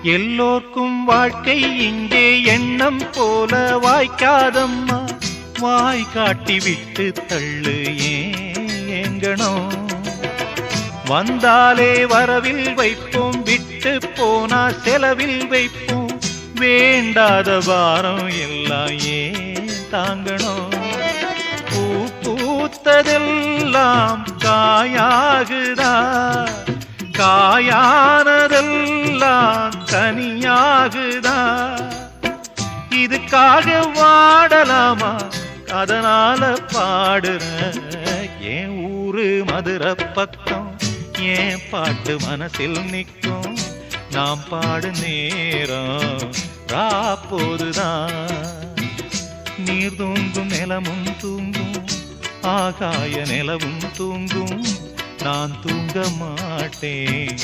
எல்லோர்க்கும் வாழ்க்கை இங்கே எண்ணம் போல வாய்க்காதம்மா. வாய் காட்டி விட்டு தள்ளு ஏங்கணும். வந்தாலே வரவில் வைப்போம், விட்டு போனா செலவில் வைப்போம். வேண்டாத பாரம் எல்லாம் ஏன் தாங்கணும். பூ பூத்ததெல்லாம் காயாகுதா, காயானதெல்லாம் தனியாகுதா. இதுக்காக வாடலாமா, அதனால பாடுற. என் ஊரு மதுரை பக்கம், என் பாட்டு மனசில் நிற்கும். நாம் பாடு நேரம் ராப்போதுதான். நீர் தூங்கும் நிலமும் தூங்கும், ஆகாய நிலவும் தூங்கும். நான் தூங்க மாட்டேன்.